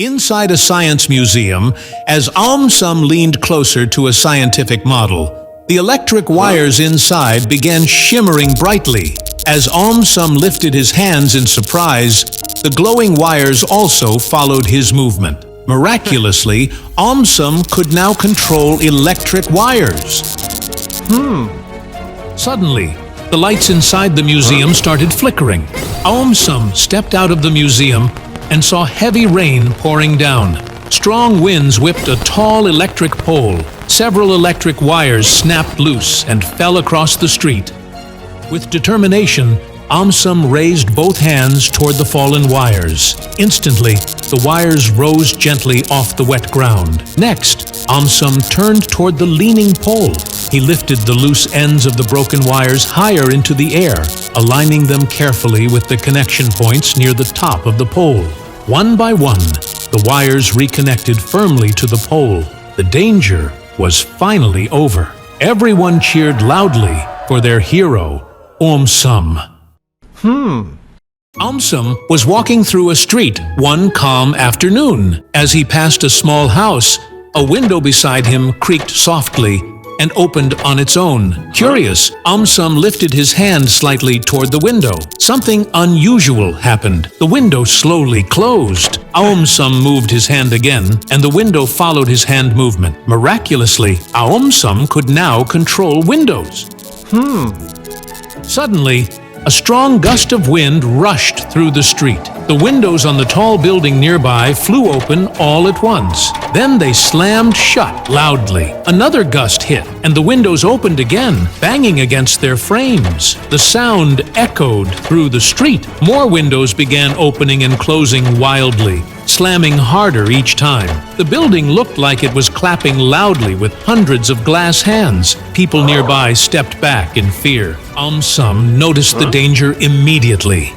Inside a science museum, as AumSum leaned closer to a scientific model, the electric wires inside began shimmering brightly. As AumSum lifted his hands in surprise, the glowing wires also followed his movement. Miraculously, AumSum could now control electric wires. Suddenly, the lights inside the museum started flickering. AumSum stepped out of the museum and saw heavy rain pouring down. Strong winds whipped a tall electric pole. Several electric wires snapped loose and fell across the street. With determination, AumSum raised both hands toward the fallen wires. Instantly, the wires rose gently off the wet ground. Next, AumSum turned toward the leaning pole. He lifted the loose ends of the broken wires higher into the air, aligning them carefully with the connection points near the top of the pole. One by one, the wires reconnected firmly to the pole. The danger was finally over. Everyone cheered loudly for their hero, AumSum. AumSum was walking through a street one calm afternoon. As he passed a small house, a window beside him creaked softly and opened on its own. Curious, AumSum lifted his hand slightly toward the window. Something unusual happened. The window slowly closed. AumSum moved his hand again, and the window followed his hand movement. Miraculously, AumSum could now control windows. Suddenly, a strong gust of wind rushed through the street. The windows on the tall building nearby flew open all at once. Then they slammed shut loudly. Another gust hit, and the windows opened again, banging against their frames. The sound echoed through the street. More windows began opening and closing wildly, slamming harder each time. The building looked like it was clapping loudly with hundreds of glass hands. People nearby stepped back in fear. AumSum noticed the danger immediately.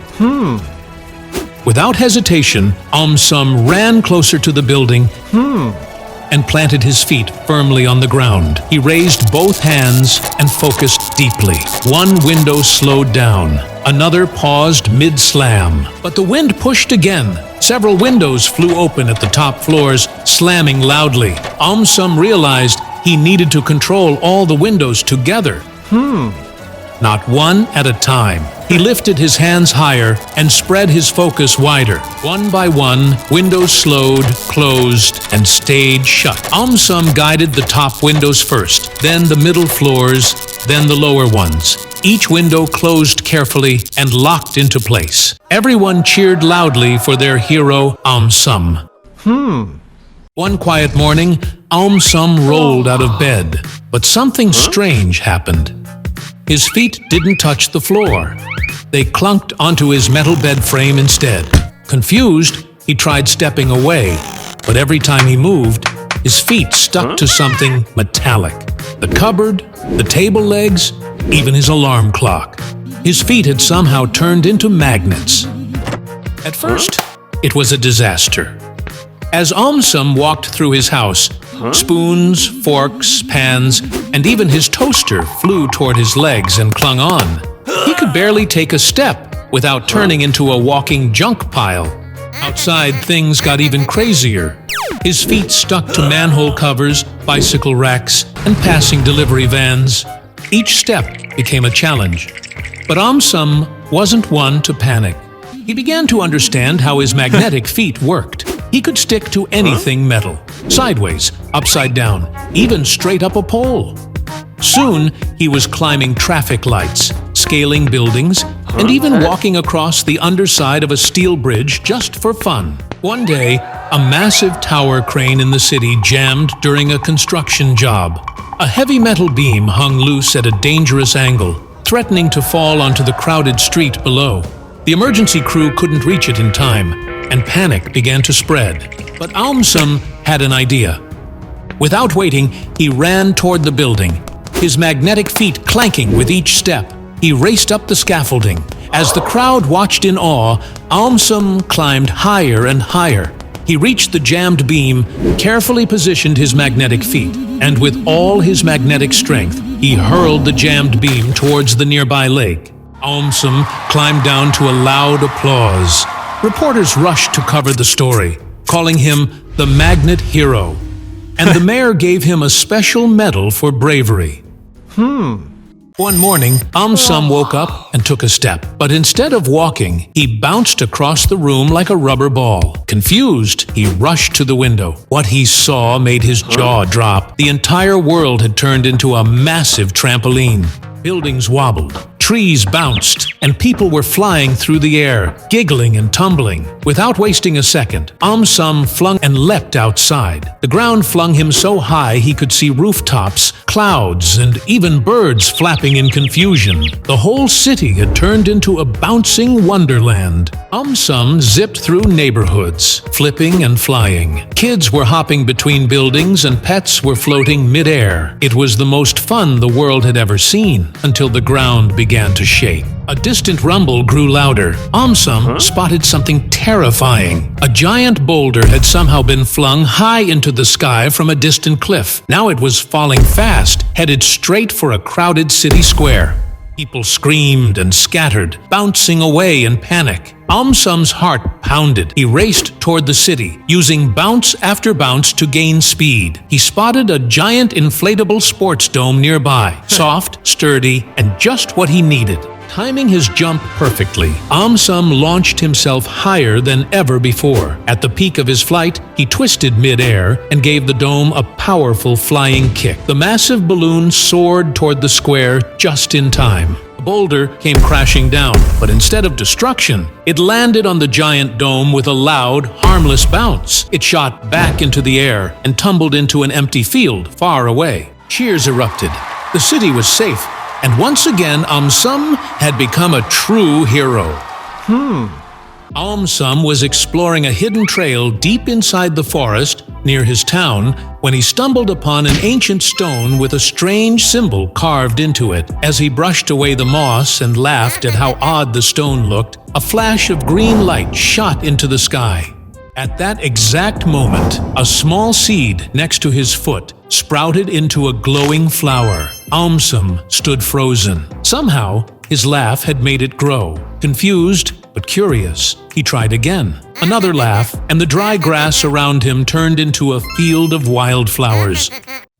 Without hesitation, AumSum ran closer to the building and planted his feet firmly on the ground. He raised both hands and focused deeply. One window slowed down. Another paused mid-slam. But the wind pushed again. Several windows flew open at the top floors, slamming loudly. AumSum realized he needed to control all the windows together. Not one at a time. He lifted his hands higher and spread his focus wider. One by one, windows slowed, closed, and stayed shut. AumSum guided the top windows first, then the middle floors, then the lower ones. Each window closed carefully and locked into place. Everyone cheered loudly for their hero, AumSum. One quiet morning, AumSum rolled out of bed, but something strange happened. His feet didn't touch the floor. They clunked onto his metal bed frame instead. Confused, he tried stepping away, but every time he moved, his feet stuck to something metallic. The cupboard, the table legs, even his alarm clock. His feet had somehow turned into magnets. At first, it was a disaster. As AumSum walked through his house, spoons, forks, pans, and even his toaster flew toward his legs and clung on. He could barely take a step without turning into a walking junk pile. Outside, things got even crazier. His feet stuck to manhole covers, bicycle racks, and passing delivery vans. Each step became a challenge. But AumSum wasn't one to panic. He began to understand how his magnetic feet worked. He could stick to anything metal, sideways, upside down, even straight up a pole. Soon, he was climbing traffic lights, scaling buildings, and even walking across the underside of a steel bridge just for fun. One day, a massive tower crane in the city jammed during a construction job. A heavy metal beam hung loose at a dangerous angle, threatening to fall onto the crowded street below. The emergency crew couldn't reach it in time, and panic began to spread. But AumSum had an idea. Without waiting, he ran toward the building, his magnetic feet clanking with each step. He raced up the scaffolding. As the crowd watched in awe, AumSum climbed higher and higher. He reached the jammed beam, carefully positioned his magnetic feet, and with all his magnetic strength, he hurled the jammed beam towards the nearby lake. AumSum climbed down to a loud applause. Reporters rushed to cover the story. calling him the Magnet Hero. And the mayor gave him a special medal for bravery. One morning, AumSum woke up and took a step. But instead of walking, he bounced across the room like a rubber ball. Confused, he rushed to the window. What he saw made his jaw drop. The entire world had turned into a massive trampoline. Buildings wobbled, trees bounced, and people were flying through the air, giggling and tumbling. Without wasting a second, AumSum flung and leapt outside. The ground flung him so high he could see rooftops, clouds, and even birds flapping in confusion. The whole city had turned into a bouncing wonderland. AumSum zipped through neighborhoods, flipping and flying. Kids were hopping between buildings and pets were floating mid-air. It was the most fun the world had ever seen, until the ground began to shake. A distant rumble grew louder. AumSum spotted something terrifying. A giant boulder had somehow been flung high into the sky from a distant cliff. Now it was falling fast, headed straight for a crowded city square. People screamed and scattered, bouncing away in panic. AumSum's heart pounded. He raced toward the city, using bounce after bounce to gain speed. He spotted a giant inflatable sports dome nearby, soft, sturdy, and just what he needed. Timing his jump perfectly, AumSum launched himself higher than ever before. At the peak of his flight, he twisted mid-air and gave the dome a powerful flying kick. The massive balloon soared toward the square just in time. The boulder came crashing down, but instead of destruction, it landed on the giant dome with a loud, harmless bounce. It shot back into the air and tumbled into an empty field far away. Cheers erupted. The city was safe. And once again, AumSum had become a true hero. AumSum was exploring a hidden trail deep inside the forest near his town when he stumbled upon an ancient stone with a strange symbol carved into it. As he brushed away the moss and laughed at how odd the stone looked, a flash of green light shot into the sky. At that exact moment, a small seed next to his foot sprouted into a glowing flower. AumSum stood frozen. Somehow, his laugh had made it grow. Confused, but curious, he tried again. Another laugh, and the dry grass around him turned into a field of wildflowers.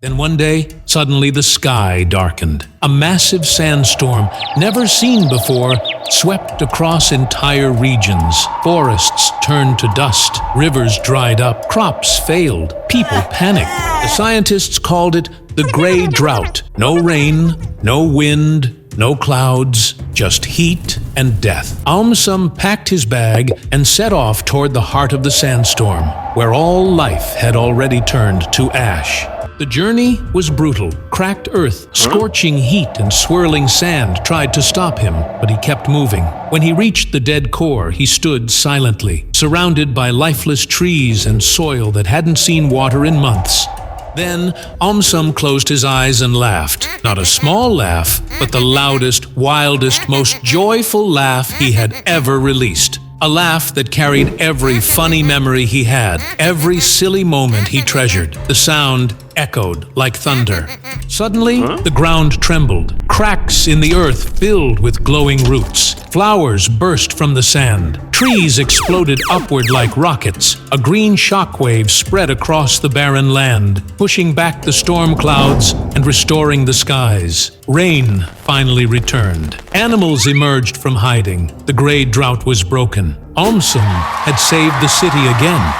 Then one day, suddenly the sky darkened. A massive sandstorm, never seen before, swept across entire regions. Forests turned to dust, rivers dried up, crops failed, people panicked. The scientists called it the Gray Drought. No rain, no wind, no clouds, just heat and death. AumSum packed his bag and set off toward the heart of the sandstorm, where all life had already turned to ash. The journey was brutal. Cracked earth, scorching heat, and swirling sand tried to stop him, but he kept moving. When he reached the dead core, he stood silently, surrounded by lifeless trees and soil that hadn't seen water in months. Then, AumSum closed his eyes and laughed. Not a small laugh, but the loudest, wildest, most joyful laugh he had ever released. A laugh that carried every funny memory he had, every silly moment he treasured. The sound echoed like thunder. Suddenly, the ground trembled. Cracks in the earth filled with glowing roots. Flowers burst from the sand. Trees exploded upward like rockets. A green shockwave spread across the barren land, pushing back the storm clouds and restoring the skies. Rain finally returned. Animals emerged from hiding. The gray drought was broken. AumSum had saved the city again.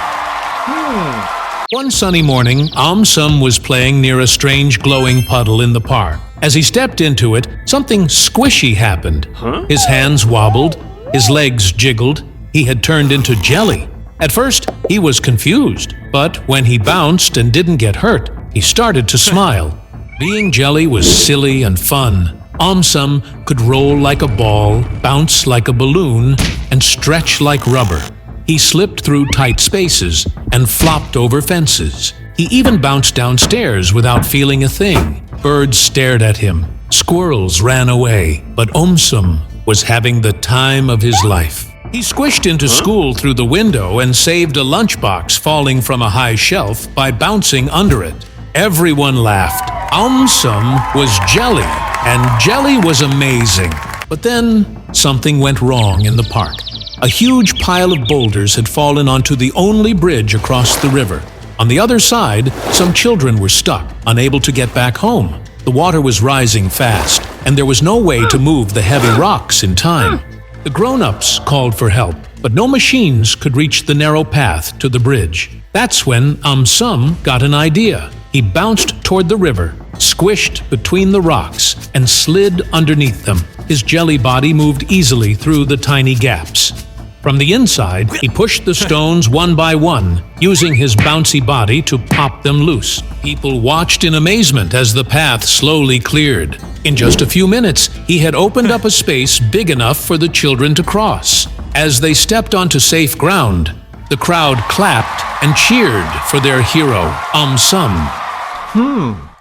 One sunny morning, AumSum was playing near a strange glowing puddle in the park. As he stepped into it, something squishy happened. His hands wobbled, his legs jiggled. He had turned into jelly. At first, he was confused, but when he bounced and didn't get hurt, he started to smile. Being jelly was silly and fun. AumSum could roll like a ball, bounce like a balloon, and stretch like rubber. He slipped through tight spaces and flopped over fences. He even bounced downstairs without feeling a thing. Birds stared at him. Squirrels ran away. But AumSum was having the time of his life. He squished into school through the window and saved a lunchbox falling from a high shelf by bouncing under it. Everyone laughed. AumSum was jelly, and jelly was amazing. But then something went wrong in the park. A huge pile of boulders had fallen onto the only bridge across the river. On the other side, some children were stuck, unable to get back home. The water was rising fast, and there was no way to move the heavy rocks in time. The grown-ups called for help, but no machines could reach the narrow path to the bridge. That's when AumSum got an idea. He bounced toward the river, squished between the rocks, and slid underneath them. His jelly body moved easily through the tiny gaps. From the inside, he pushed the stones one by one, using his bouncy body to pop them loose. People watched in amazement as the path slowly cleared. In just a few minutes, he had opened up a space big enough for the children to cross. As they stepped onto safe ground, the crowd clapped and cheered for their hero, AumSum.